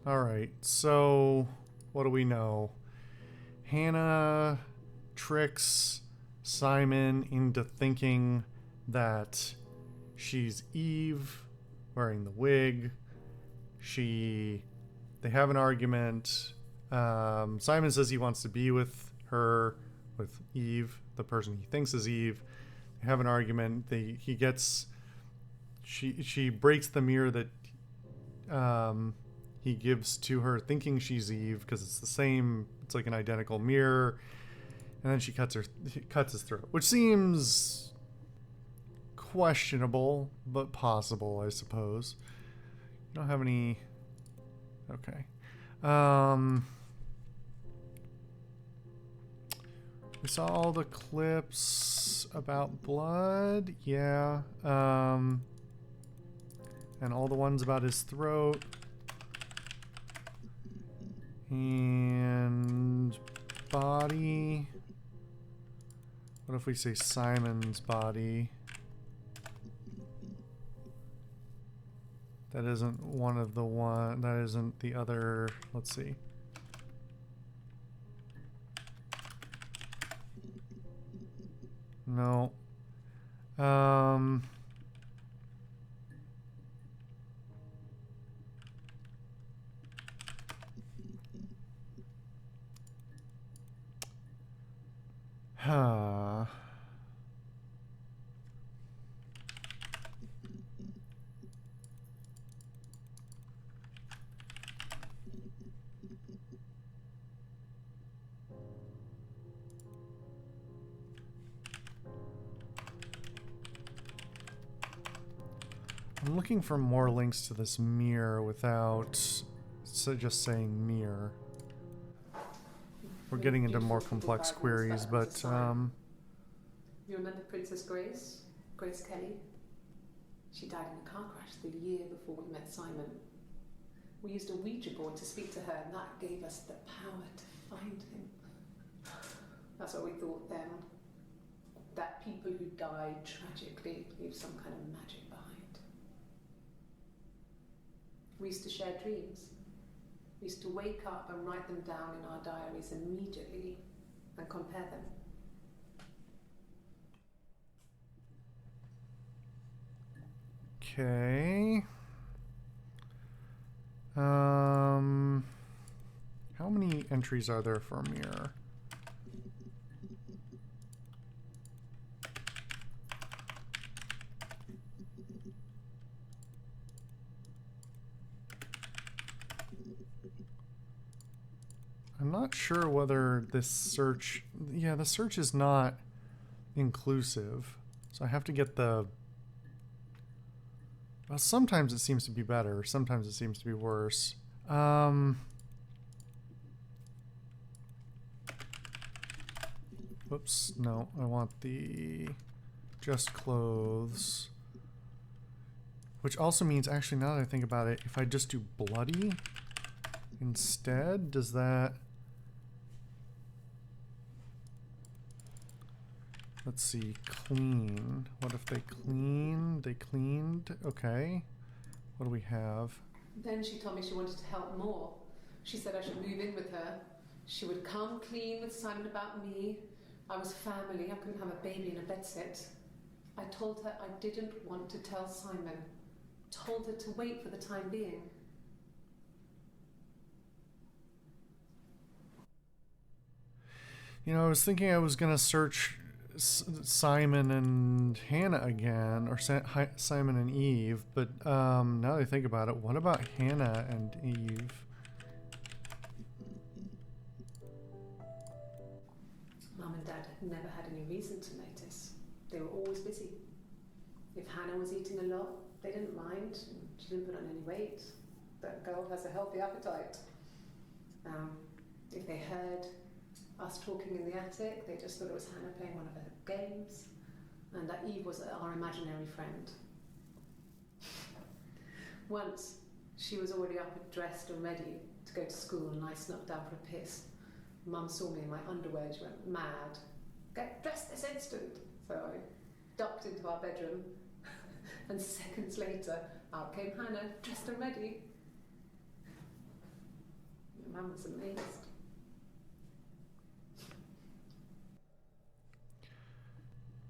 Alright, so what do we know? Hannah tricks Simon into thinking that she's Eve wearing the wig. They have an argument. Simon says he wants to be with her, with Eve, the person he thinks is Eve. They have an argument. She breaks the mirror that he gives to her, thinking she's Eve because it's the same. It's like an identical mirror, and then she cuts his throat, which seems questionable, but possible, I suppose. You don't have any. Okay. We saw all the clips about blood, yeah. And all the ones about his throat. And body. What if we say Simon's body? That isn't that isn't the other, let's see. No. Huh. I'm looking for more links to this mirror without just saying mirror. We're getting into more complex queries, but You remember Princess Grace? Grace Kelly? She died in a car crash the year before we met Simon. We used a Ouija board to speak to her, and that gave us the power to find him. That's what we thought then. That people who died tragically leave some kind of magic behind. We used to share dreams. We used to wake up and write them down in our diaries immediately and compare them. okay. How many entries are there for mirror? I'm not sure whether this search... Yeah, the search is not inclusive. So I have to get the... Well, sometimes it seems to be better. Sometimes it seems to be worse. Whoops. No, I want the just clothes. Which also means, actually, now that I think about it, if I just do bloody instead, does that... Let's see, clean. What if they clean? They cleaned. Okay. What do we have? Then she told me she wanted to help more. She said I should move in with her. She would come clean with Simon about me. I was family. I couldn't have a baby in a bedsit. I told her I didn't want to tell Simon. Told her to wait for the time being. You know, I was thinking I was going to search Simon and Hannah again, or Simon and Eve, but now that I think about it, what about Hannah and Eve? Mum and Dad had never had any reason to notice. They were always busy. If Hannah was eating a lot, they didn't mind. She didn't put on any weight. That girl has a healthy appetite. If they heard us talking in the attic, they just thought it was Hannah playing one of her games, and that Eve was our imaginary friend. Once, she was already up and dressed and ready to go to school, and I snuck down for a piss. Mum saw me in my underwear and she went mad. Get dressed this instant! So I ducked into our bedroom, and seconds later, out came Hannah, dressed and ready. was amazed.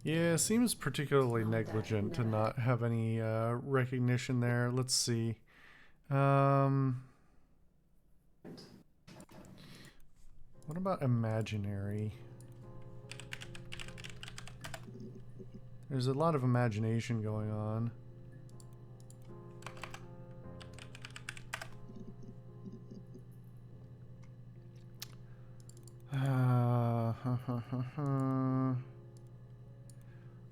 Yeah, seems particularly Not negligent to that, no. not have any recognition there. Let's see. What about imaginary? There's a lot of imagination going on.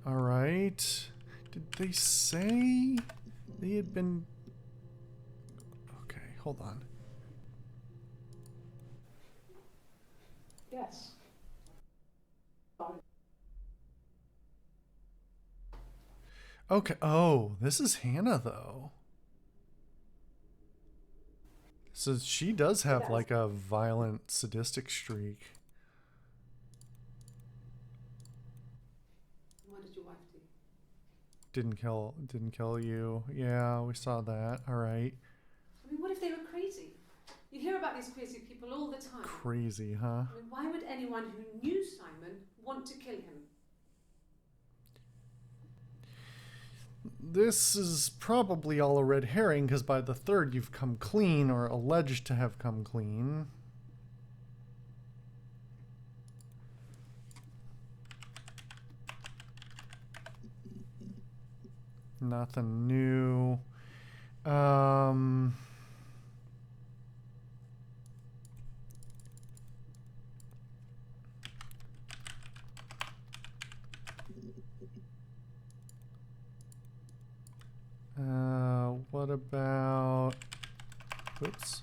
All right. Did they say they had been... Okay, hold on. Yes. Okay. Oh, this is Hannah, though. So she does have Yes. like a violent, sadistic streak. What did your wife do? Didn't kill you. Yeah, we saw that. All right. I mean, what if they were crazy? You hear about these crazy people all the time. Crazy, huh? I mean, why would anyone who knew Simon want to kill him? This is probably all a red herring because by the third you've come clean or alleged to have come clean. Nothing new. What about... Oops.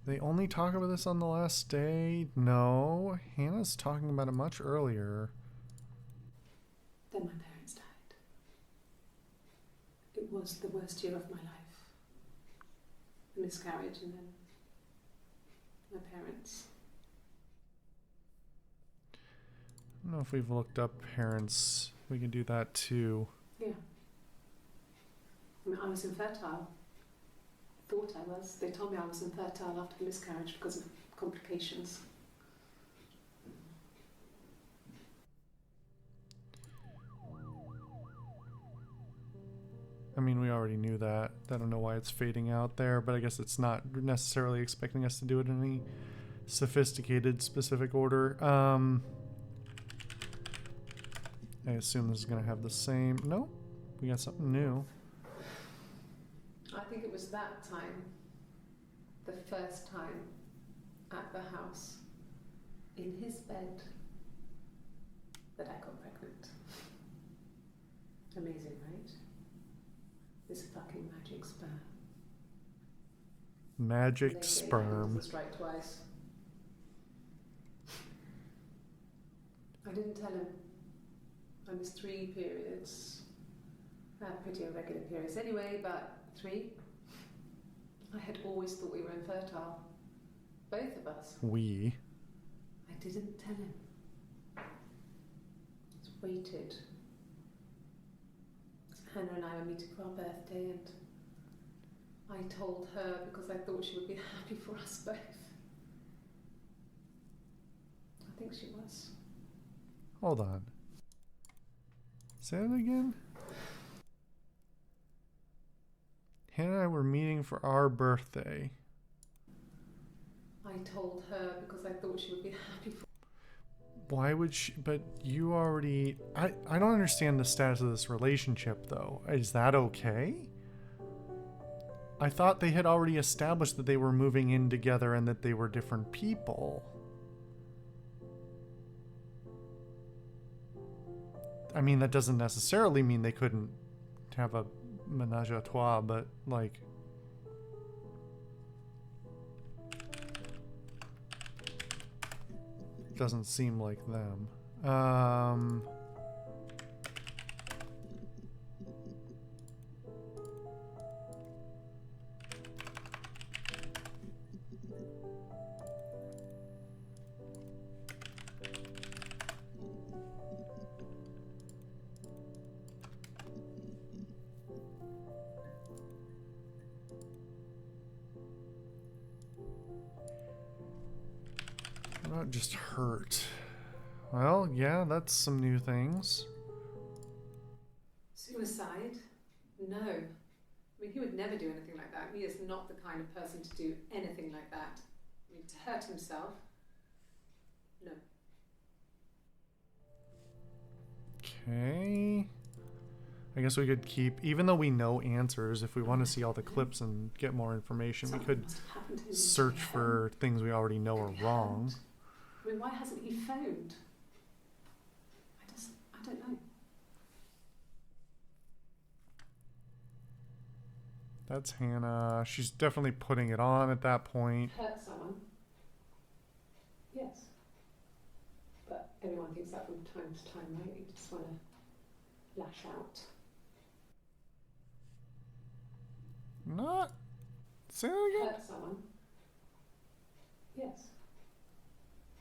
They only talk about this on the last day? No. Hannah's talking about it much earlier. Then my parents died. It was the worst year of my life. A miscarriage and then my parents. I don't know if we've looked up parents. We can do that too. Yeah. I mean, I was infertile. Thought I was. They told me I was infertile after the miscarriage because of complications. I mean, we already knew that. I don't know why it's fading out there, but I guess it's not necessarily expecting us to do it in any sophisticated, specific order. I assume this is going to have the same... No, we got something new. I think it was that time, the first time at the house, in his bed, that I got pregnant. Amazing, right? This fucking magic sperm. Magic They say sperm. doesn't strike twice. I didn't tell him. I missed 3 periods. I had pretty irregular periods anyway, but 3. I had always thought we were infertile. Both of us. We. I didn't tell him. Just waited. Hannah and I were meeting for our birthday and I told her because I thought she would be happy for us both. I think she was. Hold on. Say that again? Hannah and I were meeting for our birthday. I told her because I thought she would be happy for... Why would she... But you already... I don't understand the status of this relationship, though. Is that okay? I thought they had already established that they were moving in together and that they were different people. I mean, that doesn't necessarily mean they couldn't have a menage a trois, but, like... Doesn't seem like them. Not just hurt. Well, yeah, that's some new things. Suicide? No. I mean, he would never do anything like that. He is not the kind of person to do anything like that. I mean, to hurt himself? No. Okay. I guess we could keep, even though we know answers, if we want to see all the clips and get more information, we could search for things we already know are wrong. I mean, why hasn't he phoned? I don't know. That's Hannah. She's definitely putting it on at that point. Hurt someone? Yes. But everyone thinks that from time to time, right? You just want to lash out. Not. Say that again? Hurt someone? Yes.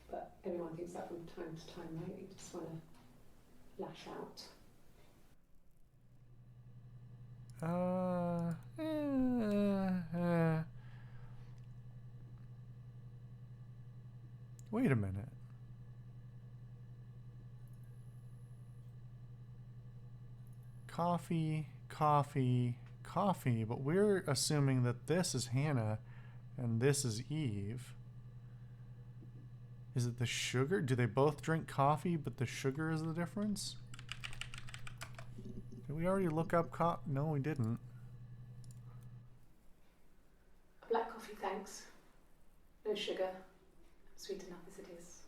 But everyone thinks that from time to time, right? You just want to lash out. Wait a minute. Coffee, coffee, coffee, but we're assuming that this is Hannah and this is Eve. Is it the sugar? Do they both drink coffee, but the sugar is the difference? Did we already look up No, we didn't. Black coffee, thanks. No sugar. Sweet enough as it is.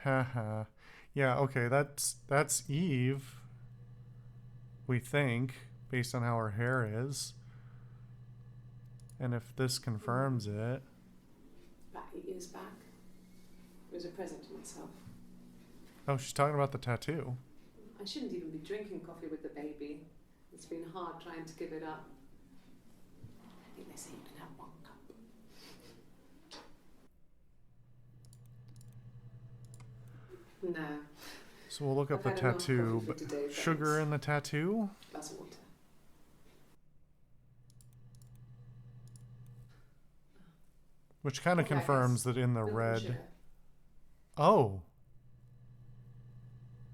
Haha. Yeah, okay, that's Eve. We think, based on how her hair is. And if this confirms it. Batty is back. It was a present to myself. Oh, she's talking about the tattoo. I shouldn't even be drinking coffee with the baby. It's been hard trying to give it up. I think they say you can have one cup. No. So we'll look up the tattoo. But sugar in the tattoo? Glass of water. Which kind of Okay, confirms that in the Milk and red. sugar. Oh.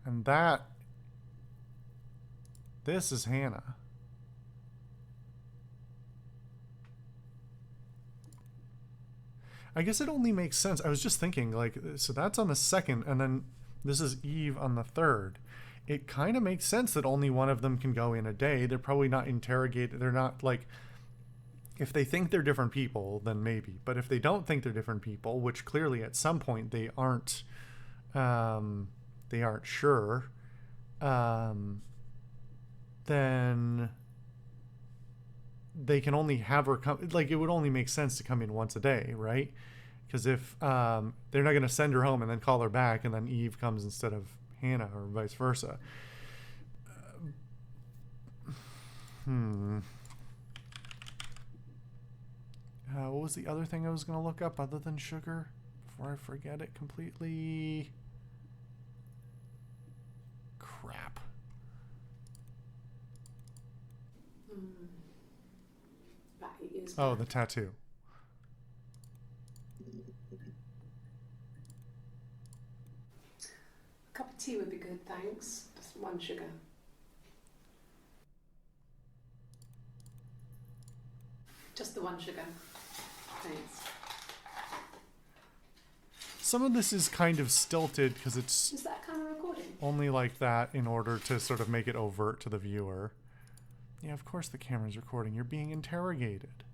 And that. This is Hannah. I guess it only makes sense. I was just thinking, like, so that's on the second, and then this is Eve on the third. It kind of makes sense that only one of them can go in a day. They're probably not interrogated. They're not like, if they think they're different people, then maybe. But if they don't think they're different people, which clearly at some point they aren't sure, then they can only have her come. Like, it would only make sense to come in once a day, right? Because if they're not going to send her home and then call her back, and then Eve comes instead of Hannah, or vice versa. What was the other thing I was going to look up other than sugar before I forget it completely? Crap. Batty is Oh, back. the tattoo. A cup of tea would be good, thanks. Just one sugar. Just the one sugar. Thanks. Some of this is kind of stilted because it's Is that kind of recording? only like that in order to sort of make it overt to the viewer. Yeah, of course the camera's recording. You're being interrogated.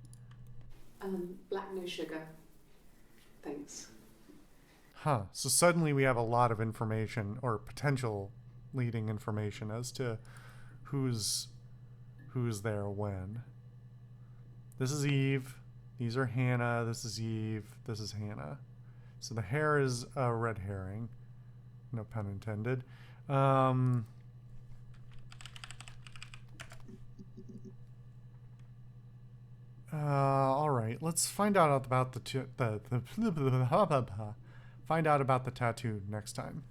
Black no sugar. Thanks. Huh. So suddenly we have a lot of information, or potential leading information, as to who's there when. This is Eve. These are Hannah. This is Eve. This is Hannah. So the hair is a red herring. No pun intended. All right. Let's find out about find out about the tattoo next time.